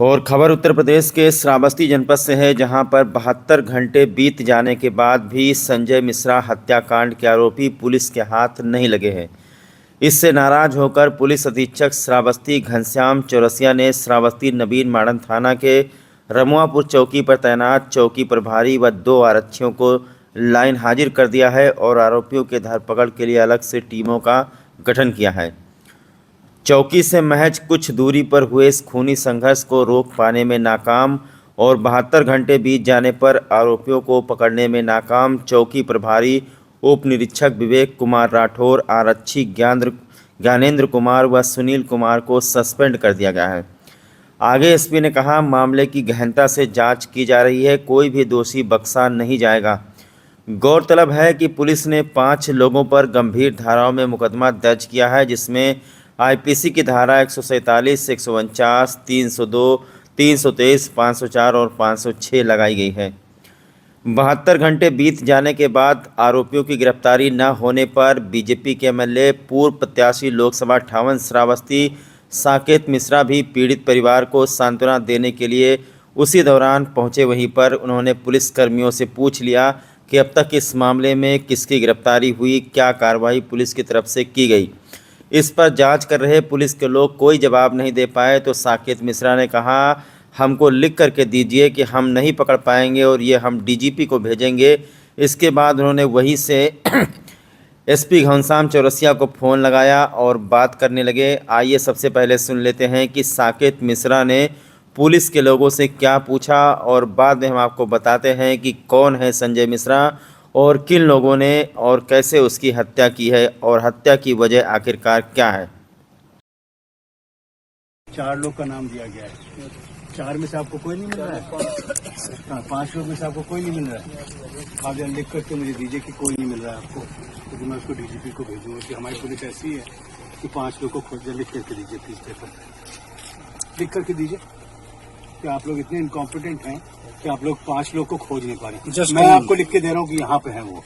और खबर उत्तर प्रदेश के श्रावस्ती जनपद से है, जहां पर 72 घंटे बीत जाने के बाद भी संजय मिश्रा हत्याकांड के आरोपी पुलिस के हाथ नहीं लगे हैं। इससे नाराज होकर पुलिस अधीक्षक श्रावस्ती घनश्याम चौरसिया ने श्रावस्ती नवीन मॉडर्न थाना के रमुआपुर चौकी पर तैनात चौकी प्रभारी व 2 आरक्षियों को लाइन हाजिर कर दिया है और आरोपियों के धरपकड़ के लिए अलग से टीमों का गठन किया है। चौकी से महज कुछ दूरी पर हुए इस खूनी संघर्ष को रोक पाने में नाकाम और 72 घंटे बीत जाने पर आरोपियों को पकड़ने में नाकाम चौकी प्रभारी उप निरीक्षक विवेक कुमार राठौर, आरक्षी ज्ञानेंद्र कुमार व सुनील कुमार को सस्पेंड कर दिया गया है। आगे एसपी ने कहा, मामले की गहनता से जांच की जा रही है, कोई भी दोषी बख्शा नहीं जाएगा। गौरतलब है कि पुलिस ने 5 लोगों पर गंभीर धाराओं में मुकदमा दर्ज किया है, जिसमें आईपीसी की धारा 147, 149, 302, 323, 504 और 506 लगाई गई है। 72 घंटे बीत जाने के बाद आरोपियों की गिरफ्तारी न होने पर बीजेपी के एमएलए पूर्व प्रत्याशी लोकसभा 58 श्रावस्ती साकेत मिश्रा भी पीड़ित परिवार को सांत्वना देने के लिए उसी दौरान पहुंचे। वहीं पर उन्होंने पुलिसकर्मियों से पूछ लिया कि अब तक इस मामले में किसकी गिरफ्तारी हुई, क्या कार्रवाई पुलिस की तरफ से की गई। इस पर जांच कर रहे पुलिस के लोग कोई जवाब नहीं दे पाए तो साकेत मिश्रा ने कहा, हमको लिख करके दीजिए कि हम नहीं पकड़ पाएंगे और ये हम डीजीपी को भेजेंगे। इसके बाद उन्होंने वहीं से एसपी घनश्याम चौरसिया को फ़ोन लगाया और बात करने लगे। आइए सबसे पहले सुन लेते हैं कि साकेत मिश्रा ने पुलिस के लोगों से क्या पूछा और बाद में हम आपको बताते हैं कि कौन है संजय मिश्रा और किन लोगों ने और कैसे उसकी हत्या की है और हत्या की वजह आखिरकार क्या है। 4 लोग का नाम दिया गया है। 4 में से आपको कोई नहीं मिल रहा है? 5 लोग में से आपको कोई नहीं मिल रहा है? आप जरा लिख करके मुझे दीजिए कि कोई नहीं मिल रहा है आपको, क्योंकि मैं उसको डीजीपी को भेजूंगा कि हमारी पुलिस ऐसी है कि 5 लोग को खोज लिख करके दीजिए, प्लीज पेपर पर लिख करके दीजिए कि आप लोग इतने इनकॉम्पिटेंट हैं कि आप लोग 5 लोग को खोज नहीं पा रहे। मैं आपको लिख के दे रहा हूँ कि यहाँ पे है वो।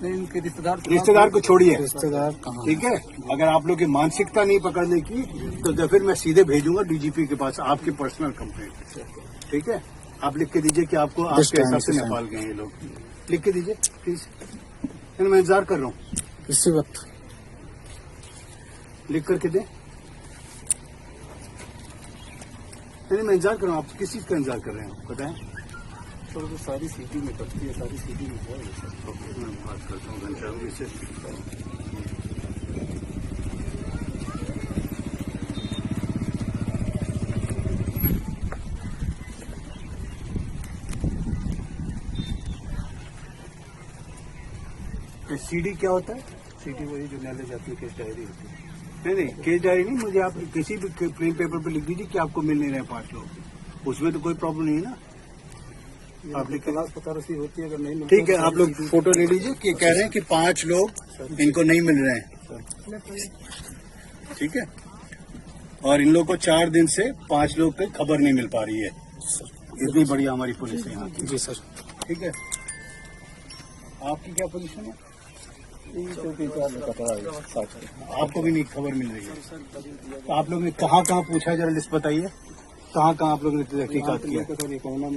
इनके रिश्तेदार को छोड़िए, रिश्तेदार ठीक है। अगर आप लोग की मानसिकता नहीं पकड़ने की तो फिर मैं सीधे भेजूंगा डीजीपी के पास आपकी पर्सनल कंप्लेंट, ठीक है। आप लिख के दीजिए कि आपको आपके हिसाब से नेपाल गए ये लोग, लिख के दीजिए प्लीज। मैं इंतजार कर रहा हूँ, इसी वक्त लिख करके दे। मैं इंतजार कर रहा हूँ। आप किस चीज का इंतजार कर रहे हैं बताएं? तो सारी सिटी में करती है, सारी सिटी में है। मैं बात करता हूँ घनश्याम से। सीडी क्या होता है? सीडी वही जो न्यायालय जाती है, केस डायरी होती है। नहीं, केस डायरी नहीं, मुझे आप किसी भी प्लेन पेपर पे लिख दीजिए कि आपको मिल नहीं रहे 5 लोग, उसमें तो कोई प्रॉब्लम नहीं है ना। आप लिख क्लास पता रसीद होती है, अगर नहीं ठीक है। आप लोग फोटो ले लीजिए कि कह रहे हैं कि 5 लोग इनको नहीं मिल रहे हैं, ठीक है। और इन लोगों को 4 दिन से 5 लोग की खबर नहीं मिल पा रही है। इतनी बढ़िया हमारी पुलिस है यहाँ की। जी सर, ठीक है। आपकी क्या पोजीशन है? आपको भी नहीं खबर मिल रही है? तो आप लोग ने कहाँ पूछा है, जरा लिस्ट बताइए। कहाँ आप लोगों ने तहकीकात किया?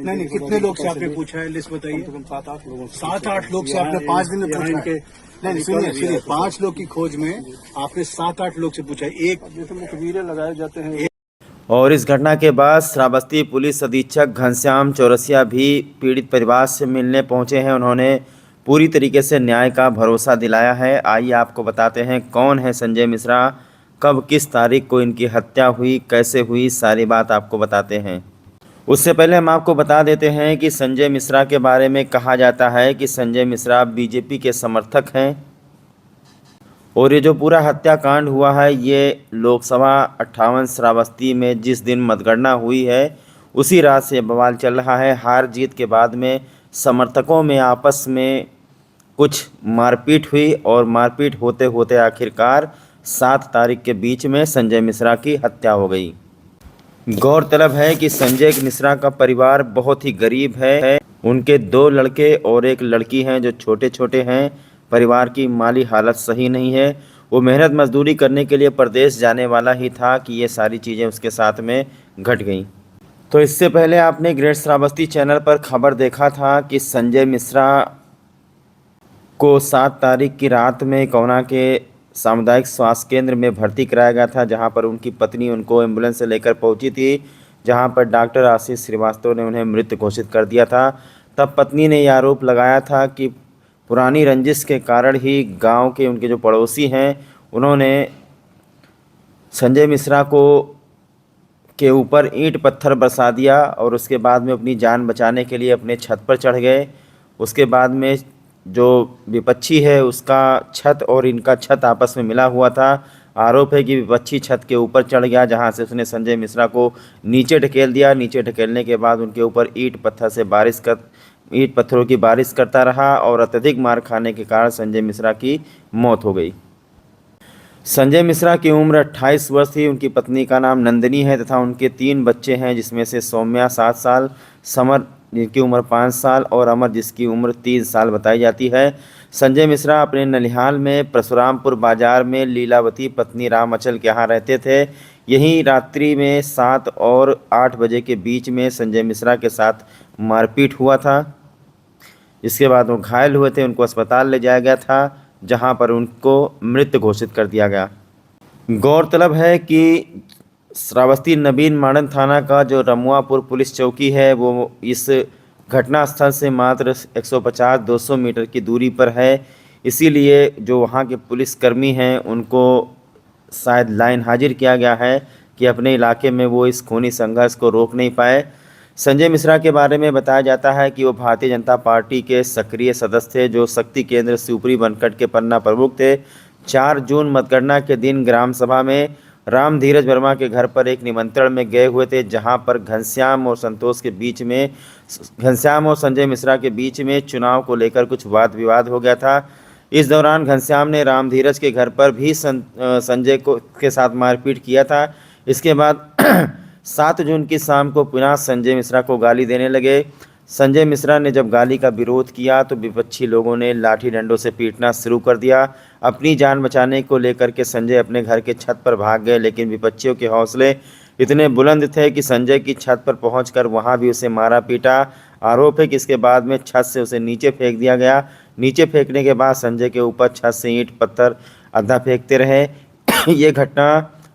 नहीं, कितने लोग से आपने पूछा है, लिस्ट बताइए। 7-8 लोग से आपने 5 दिन में पूछा है? नहीं, सुनिए 5 लोग की खोज में आपने 7-8 लोग से पूछा है। एक मुखबिरें लगाए जाते हैं। और इस घटना के बाद श्रावस्ती पुलिस अधीक्षक घनश्याम चौरसिया भी पीड़ित परिवार से मिलने पहुंचे हैं। उन्होंने पूरी तरीके से न्याय का भरोसा दिलाया है। आइए आपको बताते हैं कौन है संजय मिश्रा, कब किस तारीख को इनकी हत्या हुई, कैसे हुई, सारी बात आपको बताते हैं। उससे पहले हम आपको बता देते हैं कि संजय मिश्रा के बारे में कहा जाता है कि संजय मिश्रा बीजेपी के समर्थक हैं और ये जो पूरा हत्याकांड हुआ है ये लोकसभा 58 श्रावस्ती में जिस दिन मतगणना हुई है उसी रात से बवाल चल रहा है। हार जीत के बाद में समर्थकों में आपस में कुछ मारपीट हुई और मारपीट होते होते आखिरकार 7 तारीख के बीच में संजय मिश्रा की हत्या हो गई। गौरतलब है कि संजय मिश्रा का परिवार बहुत ही गरीब है। उनके 2 लड़के और 1 लड़की हैं जो छोटे छोटे हैं। परिवार की माली हालत सही नहीं है। वो मेहनत मजदूरी करने के लिए प्रदेश जाने वाला ही था कि ये सारी चीज़ें उसके साथ में घट गईं। तो इससे पहले आपने ग्रेट श्रावस्ती चैनल पर खबर देखा था कि संजय मिश्रा को 7 तारीख की रात में कोना के सामुदायिक स्वास्थ्य केंद्र में भर्ती कराया गया था, जहां पर उनकी पत्नी उनको एम्बुलेंस से लेकर पहुंची थी, जहां पर डॉक्टर आशीष श्रीवास्तव ने उन्हें मृत घोषित कर दिया था। तब पत्नी ने यह आरोप लगाया था कि पुरानी रंजिश के कारण ही गांव के उनके जो पड़ोसी हैं उन्होंने संजय मिश्रा को के ऊपर ईंट पत्थर बरसा दिया और उसके बाद में अपनी जान बचाने के लिए अपने छत पर चढ़ गए। उसके बाद में जो विपक्षी है उसका छत और इनका छत आपस में मिला हुआ था। आरोप है कि विपक्षी छत के ऊपर चढ़ गया, जहां से उसने संजय मिश्रा को नीचे ढकेल दिया। नीचे ढकेलने के बाद उनके ऊपर ईंट पत्थरों की बारिश करता रहा और अत्यधिक मार खाने के कारण संजय मिश्रा की मौत हो गई। संजय मिश्रा की उम्र 28 वर्ष थी। उनकी पत्नी का नाम नंदिनी है तथा उनके 3 बच्चे हैं, जिसमें से सौम्या 7 साल, समर जिसकी उम्र 5 साल और अमर जिसकी उम्र 3 साल बताई जाती है। संजय मिश्रा अपने ननिहाल में परशुरामपुर बाजार में लीलावती पत्नी राम अचल के यहाँ रहते थे। यहीं रात्रि में 7 और 8 बजे के बीच में संजय मिश्रा के साथ मारपीट हुआ था। इसके बाद वो घायल हुए थे, उनको अस्पताल ले जाया गया था, जहां पर उनको मृत घोषित कर दिया गया। गौरतलब है कि श्रावस्ती नवीन मॉडर्न थाना का जो रमुआपुर पुलिस चौकी है वो इस घटना स्थल से मात्र 150-200 मीटर की दूरी पर है। इसीलिए जो वहां के पुलिसकर्मी हैं उनको शायद लाइन हाजिर किया गया है कि अपने इलाके में वो इस खूनी संघर्ष को रोक नहीं पाए। संजय मिश्रा के बारे में बताया जाता है कि वो भारतीय जनता पार्टी के सक्रिय सदस्य थे, जो शक्ति केंद्र शिवपुरी बनकट के पन्ना प्रमुख थे। 4 जून मतगणना के दिन ग्राम सभा में राम धीरज वर्मा के घर पर एक निमंत्रण में गए हुए थे, जहां पर घनश्याम और संजय मिश्रा के बीच में चुनाव को लेकर कुछ वाद विवाद हो गया था। इस दौरान घनश्याम ने राम धीरज के घर पर भी संजय के साथ मारपीट किया था। इसके बाद 7 जून की शाम को पुनः संजय मिश्रा को गाली देने लगे। संजय मिश्रा ने जब गाली का विरोध किया तो विपक्षी लोगों ने लाठी डंडों से पीटना शुरू कर दिया। अपनी जान बचाने को लेकर के संजय अपने घर के छत पर भाग गए, लेकिन विपक्षियों के हौसले इतने बुलंद थे कि संजय की छत पर पहुंचकर वहां भी उसे मारा पीटा। आरोप है कि इसके बाद में छत से उसे नीचे फेंक दिया गया। नीचे फेंकने के बाद संजय के ऊपर छत से ईंट पत्थर आधा फेंकते रहे। ये घटना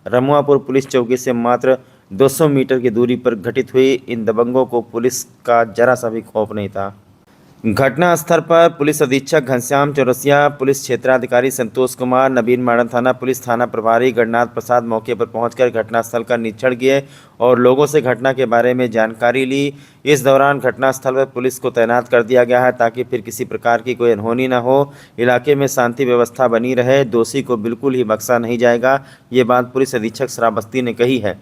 रमुआपुर पुलिस चौकी से मात्र 200 मीटर की दूरी पर घटित हुई। इन दबंगों को पुलिस का जरा सा भी खौफ नहीं था। घटना स्थल पर पुलिस अधीक्षक घनश्याम चौरसिया, पुलिस क्षेत्राधिकारी संतोष कुमार, नवीन मॉडर्न थाना पुलिस थाना प्रभारी गणनाथ प्रसाद मौके पर पहुंचकर घटनास्थल का निरीक्षण किए और लोगों से घटना के बारे में जानकारी ली। इस दौरान घटनास्थल पर पुलिस को तैनात कर दिया गया है ताकि फिर किसी प्रकार की कोई अनहोनी न हो, इलाके में शांति व्यवस्था बनी रहे। दोषी को बिल्कुल ही बख्शा नहीं जाएगा, ये बात पुलिस अधीक्षक श्रावस्ती ने कही है।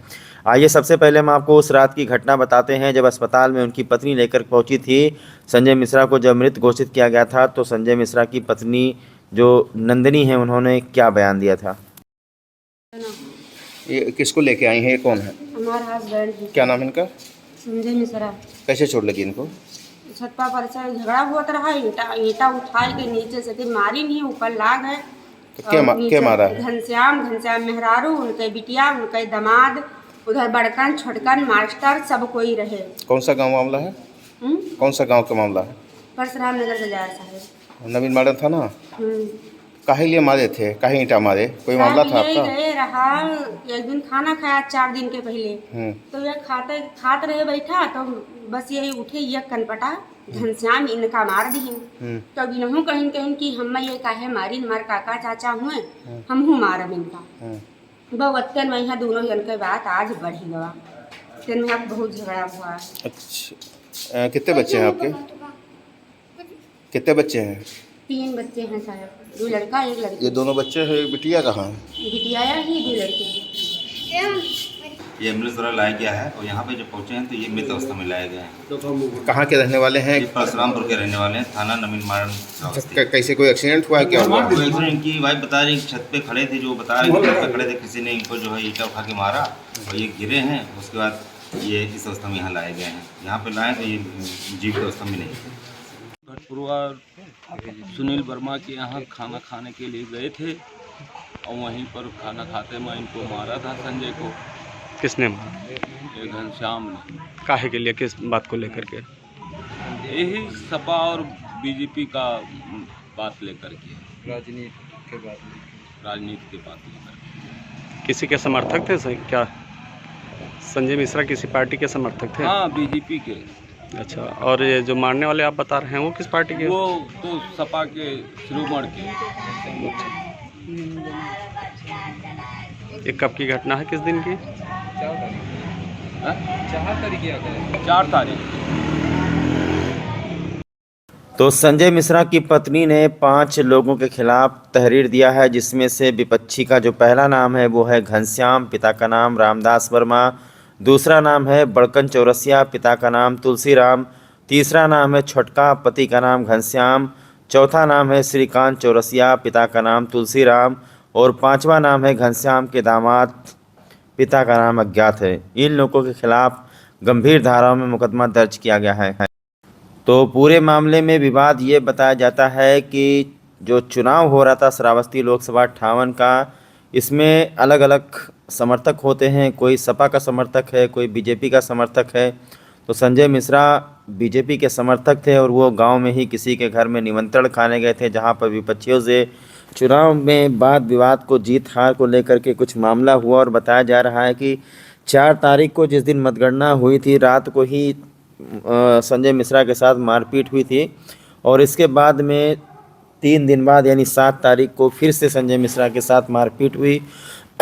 आइए सबसे पहले हम आपको उस रात की घटना बताते हैं जब अस्पताल में उनकी पत्नी लेकर पहुंची थी। संजय मिश्रा को जब मृत घोषित किया गया था तो संजय मिश्रा की पत्नी जो नंदिनी है उन्होंने क्या बयान दिया था। ये किसको लेके आई हैं, ये कौन है? हमारा हस्बैंड है। क्या नाम है इनका? संजय मिश्रा। कैसे चोट लगी इनको? छत्ता पर से झगड़ा हुआ रहा, ईटा उठाए के नीचे से थी, मारी नहीं, ऊपर लाग है। तो क्या मारा है? घनश्याम मेहरारू, उनके बिटिया, उनके दामाद, उधर बड़कन छोटकन मास्टर सब कोई रहे। कौन सा गांव मामला है? कौन सा गांव का मामला है? परशुराम नगर बाजार साहब। नवीन मॉडर्न था ना? काहे लिए मारे थे, काहे ईंटा मारे, कोई मामला था आपका? रहा एक दिन खाना खाया 4 दिन के पहले, तो ये खाते रहे बैठा, तो बस यही उठे ये कनपटा घनश्याम इनका मार दी। तो इनहू कहीं कि हम ये काहे मारी, मार काका चाचा हुए, हमहू मारब इनका। बहुतन में यहाँ दोनों जन के बात आज बढ़ी गवा, तेन में बहुत झगड़ा हुआ। अच्छा, कितने बच्चे हैं आपके? कितने बच्चे हैं? 3 बच्चे हैं साहब, 2 लड़का 1 लड़की। ये दोनों बच्चे हैं, बिटिया कहाँ है? बिटिया ही 2 लड़की। ये एम्बुलेंस द्वारा लाया गया है और यहाँ पे जब पहुँचे हैं तो ये मृत अवस्था में लाया गया है। कहाँ के रहने वाले हैं? ये परशुरामपुर के रहने वाले हैं, थाना नवीन मॉडर्न। कैसे कोई एक्सीडेंट हुआ है, क्या हुआ? इनकी वाइफ बता रही छत पे खड़े थे, जो बता रहे छत पे खड़े थे, किसी ने इनको जो है ईंटा उठा के मारा और ये गिरे हैं। उसके बाद ये इस अवस्था में यहाँ लाए गए हैं। यहाँ पे लाए तो ये जीवित अवस्था में नहीं। घटपुरवा सुनील वर्मा के यहाँ खाना खाने के लिए गए थे और वहीं पर खाना खाते में इनको मारा था संजय को। किसने मारा? ये घनश्याम ने। काहे के लिए, किस बात को लेकर के? यही सपा और बीजेपी का बात लेकर के, राजनीति के बात लेकर के। किसी के समर्थक थे सही क्या? संजय मिश्रा किसी पार्टी के समर्थक थे? हाँ, बीजेपी के। अच्छा, और ये जो मारने वाले आप बता रहे हैं वो किस पार्टी के? वो तो सपा के श्रीमण के। ये कब की घटना है, किस दिन की? 4 तारीख। तो संजय मिश्रा की पत्नी ने 5 लोगों के खिलाफ तहरीर दिया है, जिसमें से विपक्षी का जो पहला नाम है वो है घनश्याम, पिता का नाम रामदास वर्मा। दूसरा नाम है बड़कन चौरसिया, पिता का नाम तुलसीराम। तीसरा नाम है छोटका, पति का नाम घनश्याम। चौथा नाम है श्रीकांत चौरसिया, पिता का नाम तुलसीराम। और 5वां नाम है घनश्याम के दामाद, पिता का नाम अज्ञात है। इन लोगों के खिलाफ गंभीर धाराओं में मुकदमा दर्ज किया गया है। तो पूरे मामले में विवाद ये बताया जाता है कि जो चुनाव हो रहा था श्रावस्ती लोकसभा 58 का, इसमें अलग अलग समर्थक होते हैं। कोई सपा का समर्थक है, कोई बीजेपी का समर्थक है। तो संजय मिश्रा बीजेपी के समर्थक थे और वो गांव में ही किसी के घर में निमंत्रण खाने गए थे, जहां पर विपक्षियों से चुनाव में वाद विवाद को, जीत हार को लेकर के कुछ मामला हुआ। और बताया जा रहा है कि 4 तारीख को जिस दिन मतगणना हुई थी, रात को ही संजय मिश्रा के साथ मारपीट हुई थी। और इसके बाद में 3 दिन बाद यानी 7 तारीख को फिर से संजय मिश्रा के साथ मारपीट हुई।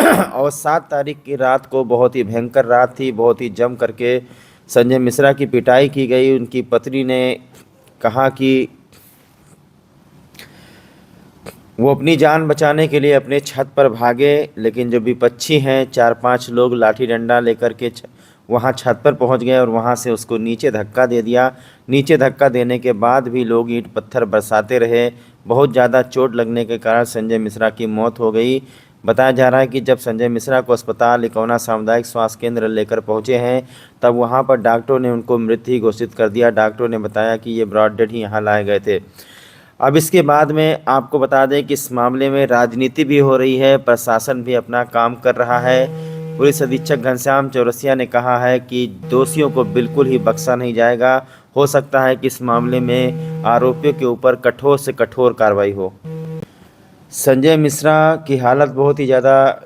और 7 तारीख की रात को बहुत ही भयंकर रात थी, बहुत ही जम करके संजय मिश्रा की पिटाई की गई। उनकी पत्नी ने कहा कि वो अपनी जान बचाने के लिए अपने छत पर भागे, लेकिन जो विपक्षी हैं 4-5 लोग लाठी डंडा लेकर के वहाँ छत पर पहुँच गए और वहाँ से उसको नीचे धक्का दे दिया। नीचे धक्का देने के बाद भी लोग ईंट पत्थर बरसाते रहे। बहुत ज़्यादा चोट लगने के कारण संजय मिश्रा की मौत हो गई। बताया जा रहा है कि जब संजय मिश्रा को अस्पताल इकौना सामुदायिक स्वास्थ्य केंद्र लेकर पहुँचे हैं, तब वहाँ पर डॉक्टरों ने उनको मृत ही घोषित कर दिया। डॉक्टरों ने बताया कि ये ब्रॉड डेड ही यहाँ लाए गए थे। अब इसके बाद में आपको बता दें कि इस मामले में राजनीति भी हो रही है, प्रशासन भी अपना काम कर रहा है। पुलिस अधीक्षक घनश्याम चौरसिया ने कहा है कि दोषियों को बिल्कुल ही बख्शा नहीं जाएगा। हो सकता है कि इस मामले में आरोपियों के ऊपर कठोर से कठोर कार्रवाई हो। संजय मिश्रा की हालत बहुत ही ज़्यादा,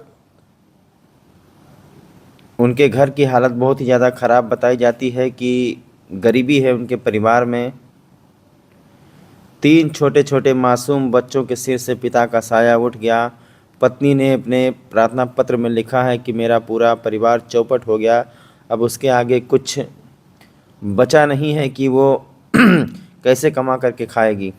उनके घर की हालत बहुत ही ज़्यादा ख़राब बताई जाती है कि गरीबी है उनके परिवार में। 3 छोटे छोटे मासूम बच्चों के सिर से पिता का साया उठ गया। पत्नी ने अपने प्रार्थना पत्र में लिखा है कि मेरा पूरा परिवार चौपट हो गया, अब उसके आगे कुछ बचा नहीं है कि वो कैसे कमा करके खाएगी।